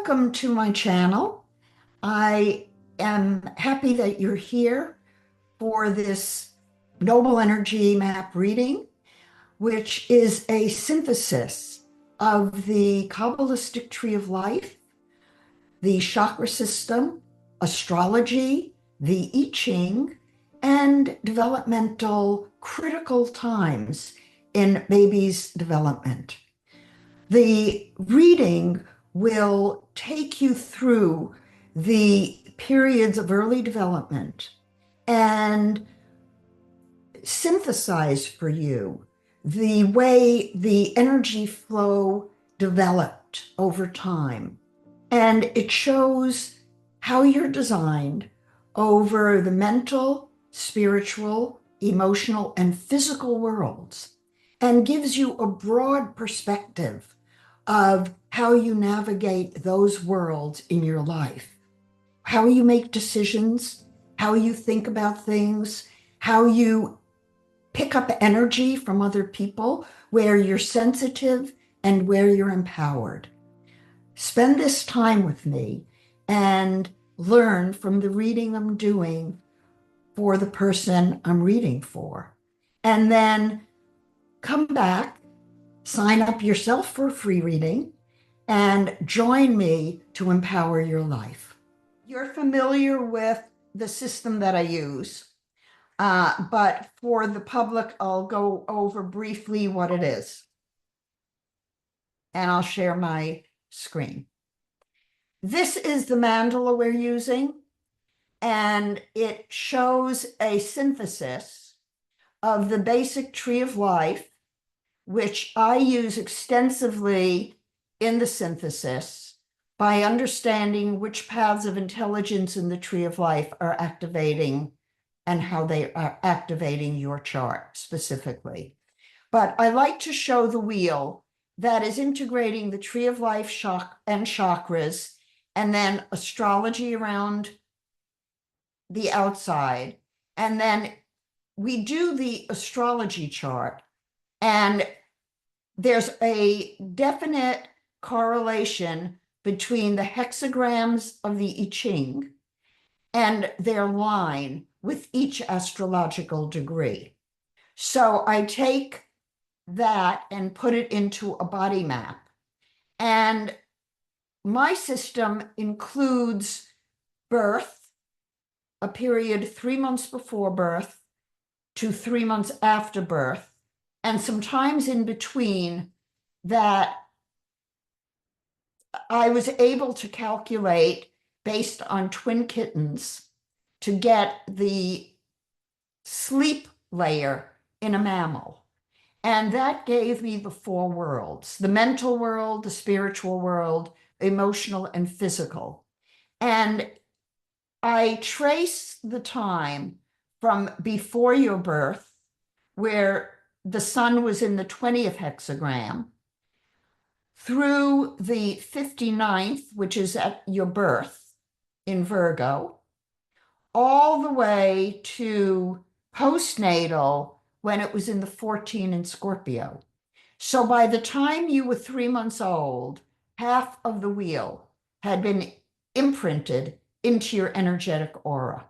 Welcome to my channel. I am happy that you're here for this Noble Energy Map reading, which is a synthesis of the Kabbalistic Tree of Life, the chakra system, astrology, the I Ching, and developmental critical times in baby's development. The reading will take you through the periods of early development and synthesize for you the way the energy flow developed over time. And it shows how you're designed over the mental, spiritual, emotional, and physical worlds, and gives you a broad perspective of how you navigate those worlds in your life, how you make decisions, how you think about things, how you pick up energy from other people, where you're sensitive and where you're empowered. Spend this time with me and learn from the reading I'm doing for the person I'm reading for. And then come back, sign up yourself for a free reading, and join me to empower your life. You're familiar with the system that I use, but for the public, I'll go over briefly what it is. And I'll share my screen. This is the mandala we're using, and it shows a synthesis of the basic tree of life, which I use extensively in the synthesis by understanding which paths of intelligence in the tree of life are activating and how they are activating your chart specifically. But I like to show the wheel that is integrating the tree of life and chakras, and then astrology around the outside. And then we do the astrology chart, and there's a definite correlation between the hexagrams of the I Ching and their line with each astrological degree. So I take that and put it into a body map. And my system includes birth, a period 3 months before birth to 3 months after birth, and sometimes in between that I was able to calculate based on twin kittens to get the sleep layer in a mammal. And that gave me the 4 worlds: the mental world, the spiritual world, emotional, and physical. And I trace the time from before your birth, where the sun was in the 20th hexagram, through the 59th, which is at your birth in Virgo, all the way to postnatal when it was in the 14 in Scorpio. So by the time you were 3 months old, half of the wheel had been imprinted into your energetic aura.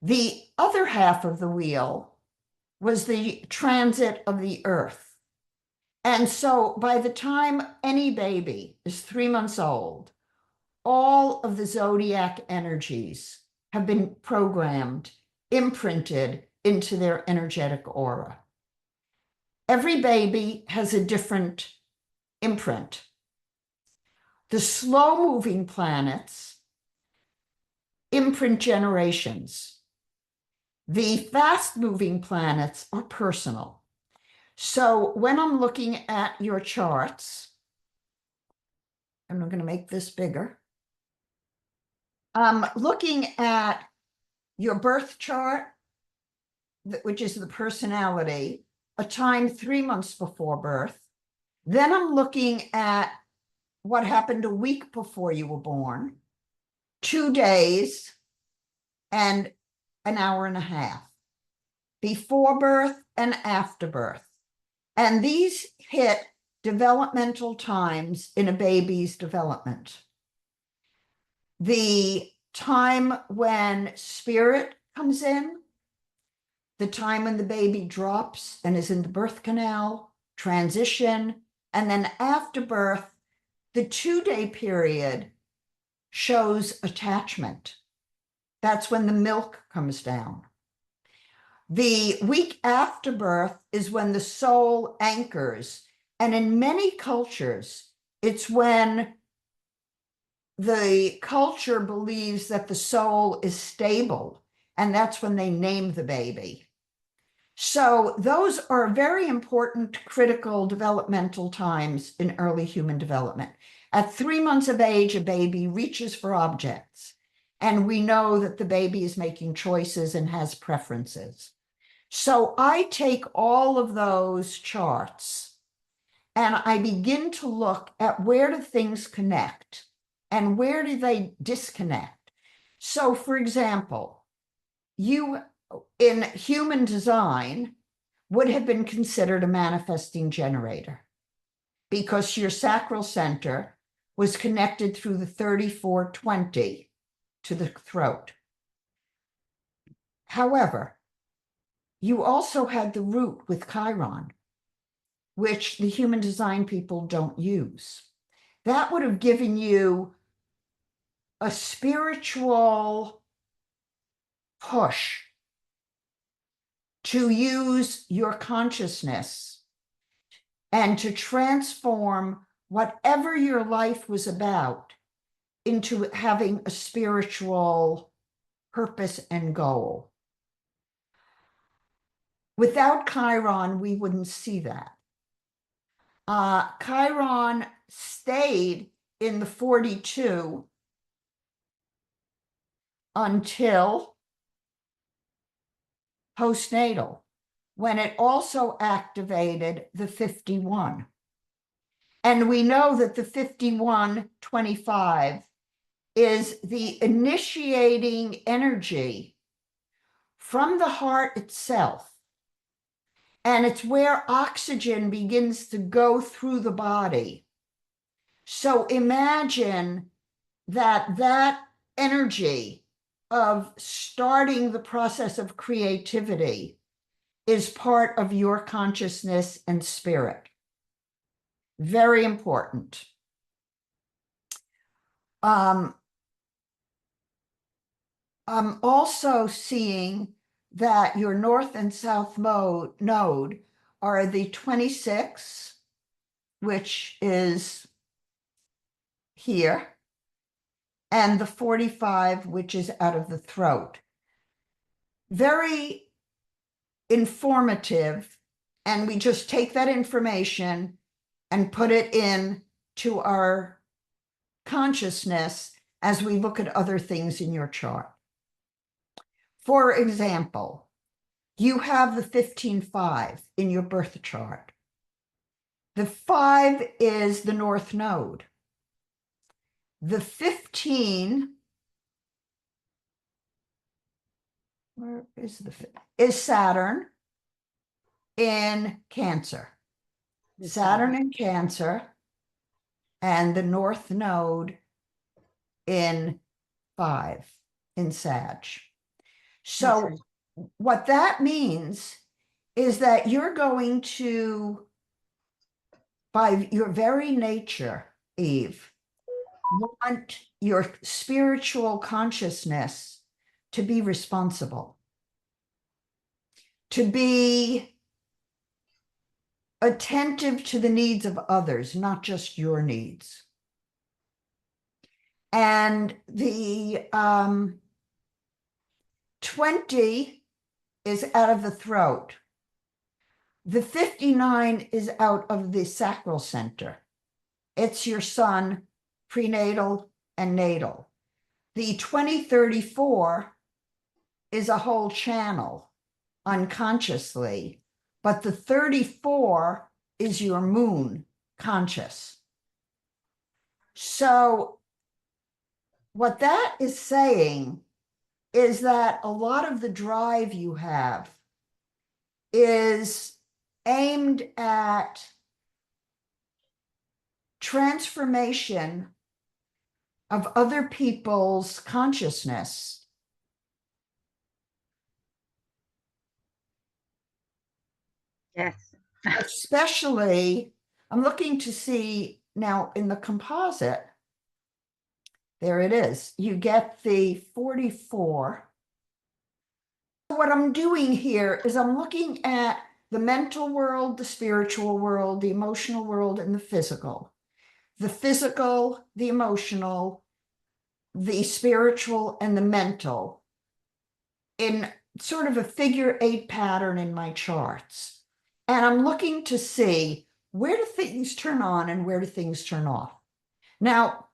The other half of the wheel was the transit of the earth. And so by the time any baby is 3 months old, all of the zodiac energies have been programmed, imprinted into their energetic aura. Every baby has a different imprint. The slow-moving planets imprint generations. The fast-moving planets are personal. So when I'm looking at your charts, and I'm going to make this bigger, I'm looking at your birth chart, which is the personality, a time 3 months before birth. Then I'm looking at what happened a week before you were born, 2 days, and an hour and a half, before birth and after birth. And these hit developmental times in a baby's development. the time when spirit comes in, the time when the baby drops and is in the birth canal, transition, and then after birth, the 2-day period shows attachment. That's when the milk comes down. The week after birth is when the soul anchors. And in many cultures, it's when the culture believes that the soul is stable, and that's when they name the baby. So those are very important, critical developmental times in early human development. At 3 months of age, a baby reaches for objects, and we know that the baby is making choices and has preferences. So I take all of those charts and I begin to look at where do things connect and where do they disconnect. So, for example, you in human design would have been considered a manifesting generator because your sacral center was connected through the 3420 to the throat. However, you also had the root with Chiron, which the human design people don't use. That would have given you a spiritual push to use your consciousness and to transform whatever your life was about into having a spiritual purpose and goal. Without Chiron, we wouldn't see that. Chiron stayed in the 42 until postnatal, when it also activated the 51. And we know that the 5125 is the initiating energy from the heart itself. And it's where oxygen begins to go through the body. So imagine that energy of starting the process of creativity is part of your consciousness and spirit. Very important. I'm also seeing that your north and south node are the 26, which is here, and the 45, which is out of the throat. Very informative, and we just take that information and put it in to our consciousness as we look at other things in your chart. For example, you have the 15-5 in your birth chart. The 5 is the north node. The 15, where is the, is Saturn in Cancer. Saturn in Cancer, and the north node in 5 in Sag. So what that means is that you're going to, by your very nature, Eve, want your spiritual consciousness to be responsible, to be attentive to the needs of others, not just your needs. And the 20 is out of the throat. The 59 is out of the sacral center. It's your sun, prenatal and natal. The 2034 is a whole channel unconsciously, but the 34 is your moon conscious. So what that is saying is that a lot of the drive you have is aimed at transformation of other people's consciousness. Yes. Especially, I'm looking to see now in the composite, there it is. You get the 44. What I'm doing here is I'm looking at the mental world, the spiritual world, the emotional world, and the physical. The physical, the emotional, the spiritual, and the mental in sort of a figure 8 pattern in my charts. And I'm looking to see, where do things turn on and where do things turn off? Now,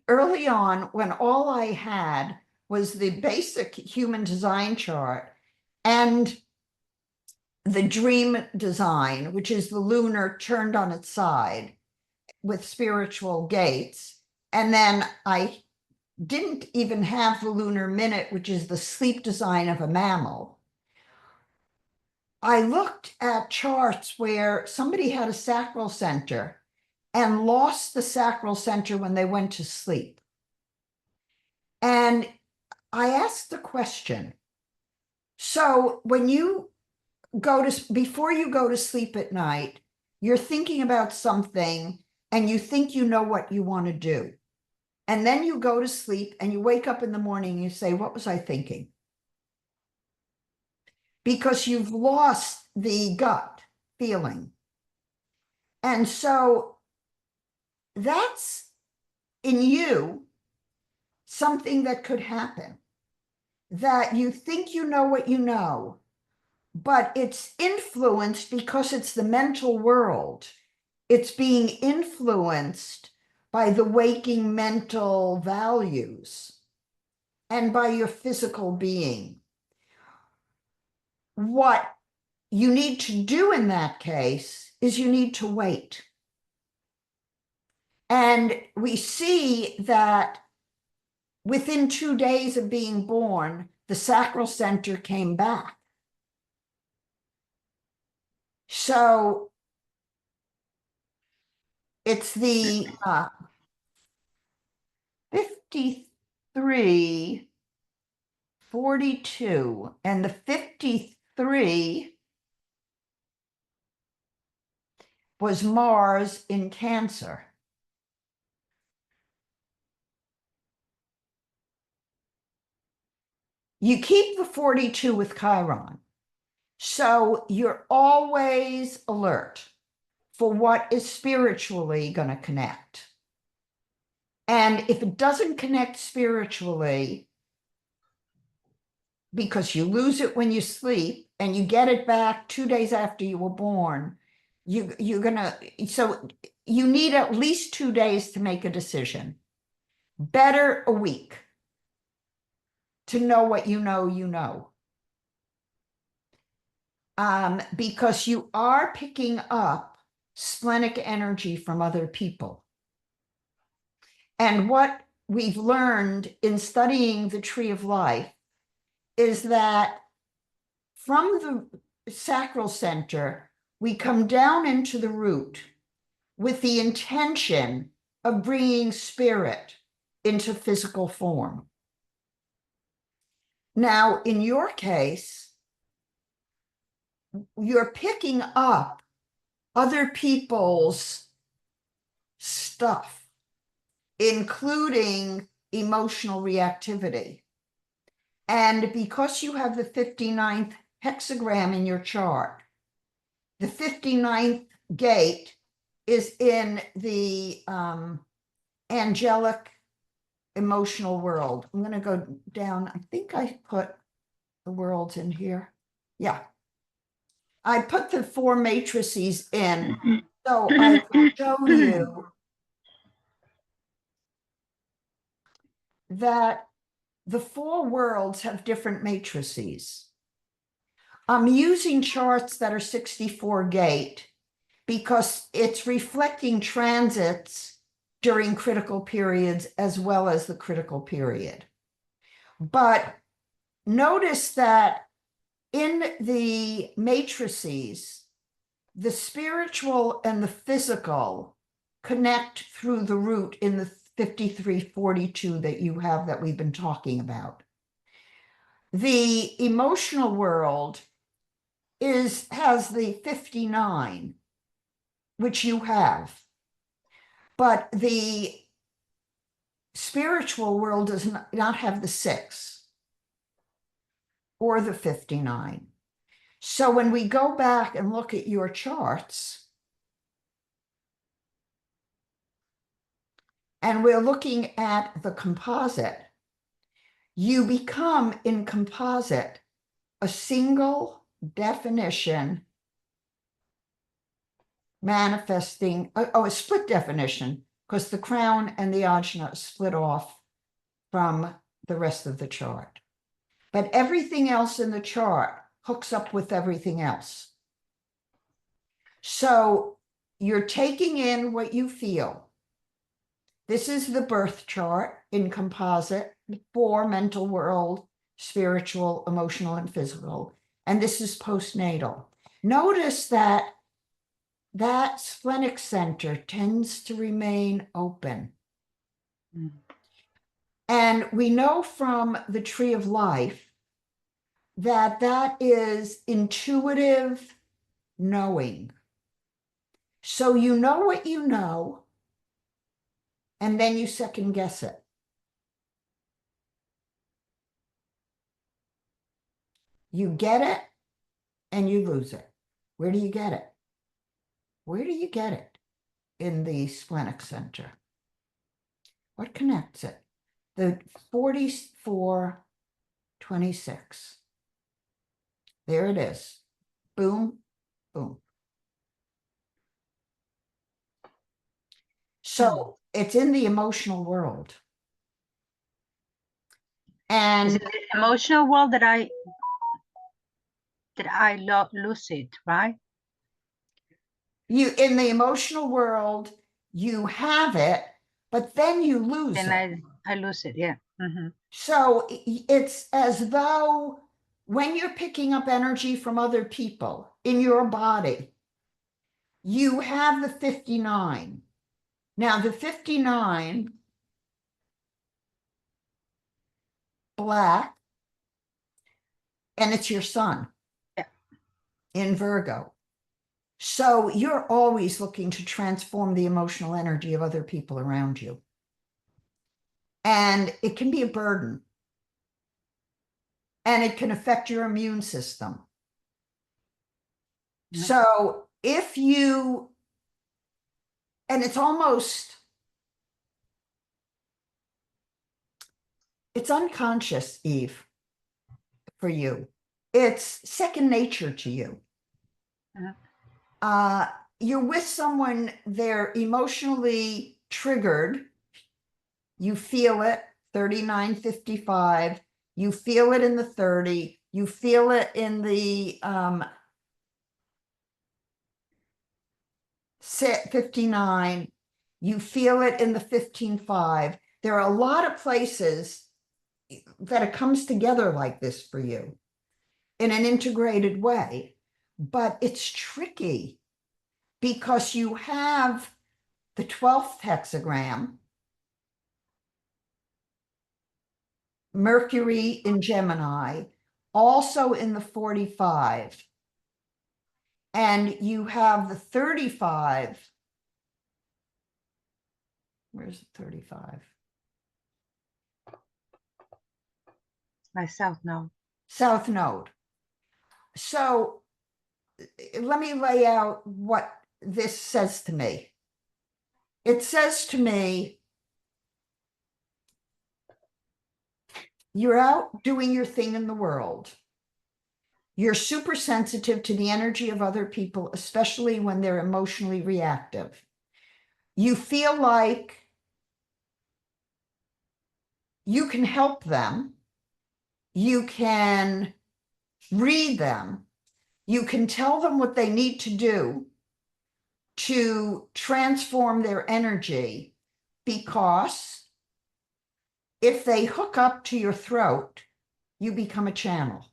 early on, when all I had was the basic human design chart and the dream design, which is the lunar turned on its side with spiritual gates. And then I didn't even have the lunar minute, which is the sleep design of a mammal. I looked at charts where somebody had a sacral center and lost the sacral center when they went to sleep. And I asked the question, so when you before you go to sleep at night, you're thinking about something and you think you know what you want to do. And then you go to sleep and you wake up in the morning and you say, what was I thinking? Because you've lost the gut feeling. And so that's in you something that could happen, that you think you know what you know, but it's influenced because it's the mental world. It's being influenced by the waking mental values and by your physical being. What you need to do in that case is you need to wait. And we see that within 2 days of being born, the sacral center came back. So it's the 53, 42, and the 53 was Mars in Cancer. You keep the 42 with Chiron. So you're always alert for what is spiritually going to connect. And if it doesn't connect spiritually, because you lose it when you sleep and you get it back 2 days after you were born, you're going to, so you need at least 2 days to make a decision. Better a week to know what you know, because you are picking up splenic energy from other people. And what we've learned in studying the tree of life is that from the sacral center, we come down into the root with the intention of bringing spirit into physical form. Now, in your case, you're picking up other people's stuff, including emotional reactivity. And because you have the 59th hexagram in your chart, the 59th gate is in the angelic emotional world. I'm going to go down. I think I put the worlds in here. Yeah. I put the 4 matrices in. So I will show you that the 4 worlds have different matrices. I'm using charts that are 64 gate because it's reflecting transits during critical periods as well as the critical period. But notice that in the matrices, the spiritual and the physical connect through the root in the 5342 that you have that we've been talking about. The emotional world has the 59, which you have, but the spiritual world does not have the 6 or the 59. So when we go back and look at your charts, and we're looking at the composite, you become in composite a single definition manifesting, a split definition, because the crown and the ajna split off from the rest of the chart. But everything else in the chart hooks up with everything else. So you're taking in what you feel. This is the birth chart in composite for mental world, spiritual, emotional, and physical. And this is postnatal. Notice that that splenic center tends to remain open. Mm. And we know from the tree of life that that is intuitive knowing. So you know what you know, and then you second guess it. You get it and you lose it. Where do you get it? Where do you get it? In the splenic center. What connects it? The 4426. There it is. Boom, boom. So it's in the emotional world. Is And it the emotional world that I lose it, right? you, in the emotional world, you have it, but then you lose it. Then I lose it, yeah. Mm-hmm. So it's as though when you're picking up energy from other people in your body, you have the 59. Now, the 59, black, and it's your sun. Yeah. In Virgo. So you're always looking to transform the emotional energy of other people around you. And it can be a burden. And it can affect your immune system. Yeah. So if you, and it's unconscious, Eve, for you. It's second nature to you. Yeah. You're with someone, they're emotionally triggered. You feel it, 3955. You feel it in the 30. You feel it in the 59. You feel it in the 15.5. There are a lot of places that it comes together like this for you in an integrated way. But it's tricky because you have the 12th hexagram, Mercury in Gemini, also in the 45. And you have the 35. Where's the 35? My south node. South node. So let me lay out what this says to me. It says to me, you're out doing your thing in the world. You're super sensitive to the energy of other people, especially when they're emotionally reactive. You feel like you can help them. You can read them. You can tell them what they need to do to transform their energy, because if they hook up to your throat, you become a channel.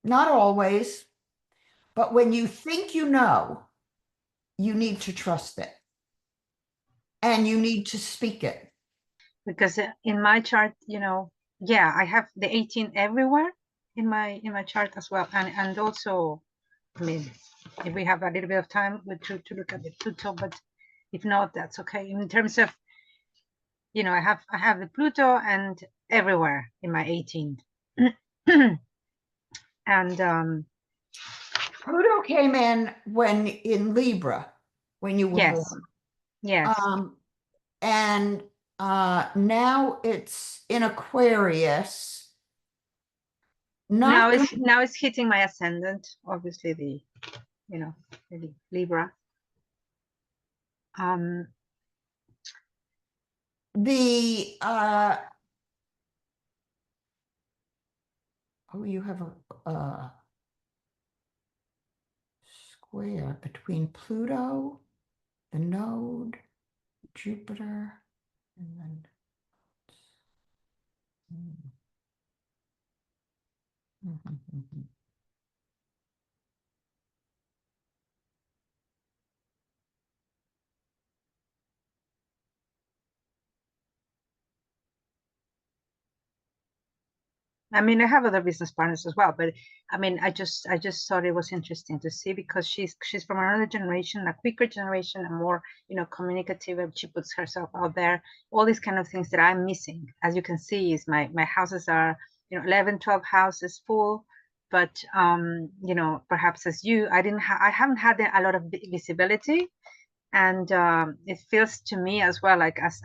Not always, but when you think you know, you need to trust it. and you need to speak it. Because in my chart, yeah, I have the 18 everywhere in my chart as well, and also, I mean, if we have a little bit of time to look at the Pluto, but if not, that's okay. In terms of, I have the Pluto and everywhere in my 18. And Pluto came in Libra when you were yes, born. yes. And now it's in Aquarius. Now Not it's hitting my ascendant, obviously the Libra. the you have a square between Pluto, the node, Jupiter, and then I mean, I have other business partners as well, but I mean, I just thought it was interesting to see because she's from another generation, a quicker generation, and more, communicative, and she puts herself out there. All these kind of things that I'm missing, as you can see, is my houses are, 11, 12 houses full, but perhaps as you, I haven't had a lot of visibility, and it feels to me as well like as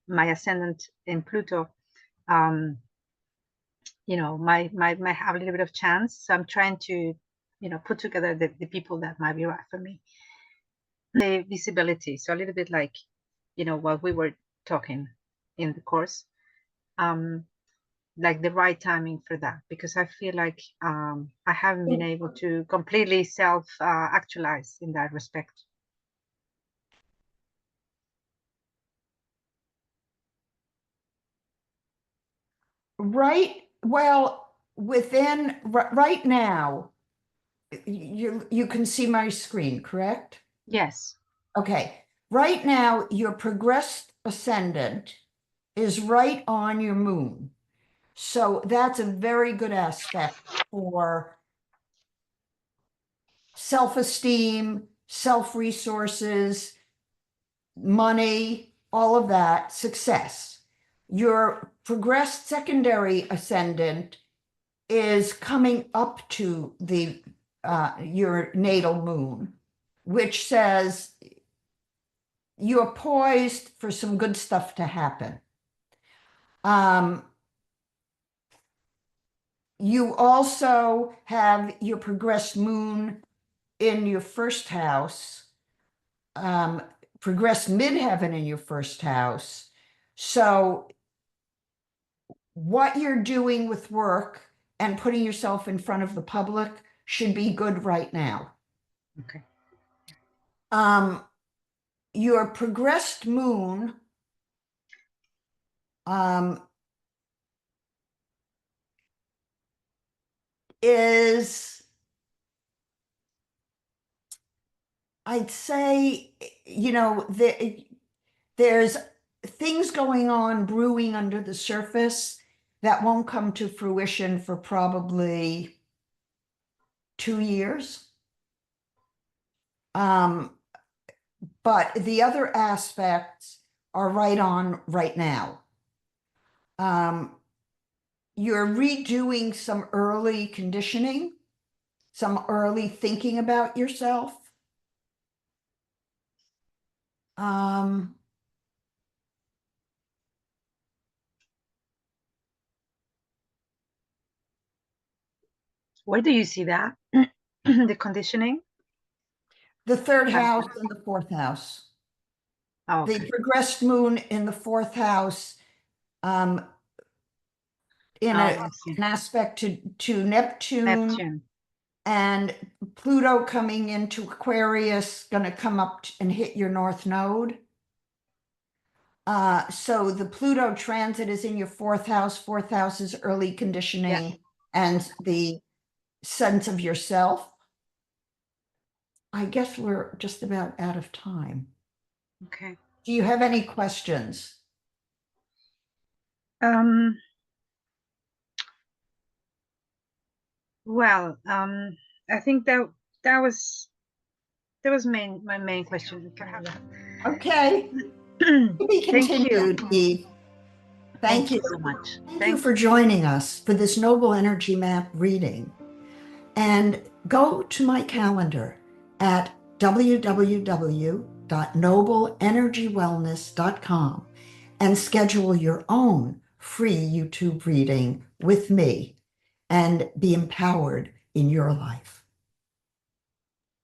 my ascendant in Pluto. Might have a little bit of chance. So I'm trying to, put together the people that might be right for me. The visibility. So a little bit like, what we were talking in the course, like the right timing for that, because I feel like I haven't been able to completely self actualize in that respect. right. Well, right now, you can see my screen, correct? Yes. Okay. Right now, your progressed ascendant is right on your moon. So that's a very good aspect for self-esteem, self-resources, money, all of that, success. Your progressed secondary ascendant is coming up to your natal moon, which says you're poised for some good stuff to happen. You also have your progressed moon in your first house, progressed midheaven in your first house. So what you're doing with work and putting yourself in front of the public should be good right now. Okay. Your progressed moon is, I'd say, there's things going on brewing under the surface that won't come to fruition for probably 2 years. But the other aspects are right on right now. You're redoing some early conditioning, some early thinking about yourself. Where do you see that? The conditioning? The third house and the fourth house. Oh, The okay. progressed moon in the fourth house, in I see. an aspect to Neptune, Neptune. and Pluto coming into Aquarius, going to come up and hit your north node. So the Pluto transit is in your fourth house. Fourth house is early conditioning and the sense of yourself. I guess we're just about out of time. Okay. Do you have any questions? Um, well, I think that was my main question. Okay. To be Thank you. continued, Eve. Thank Thank you you. so much. Thank you Thank for you. joining us for this Noble Energy Map reading. And go to my calendar at www.nobleenergywellness.com and schedule your own free YouTube reading with me and be empowered in your life.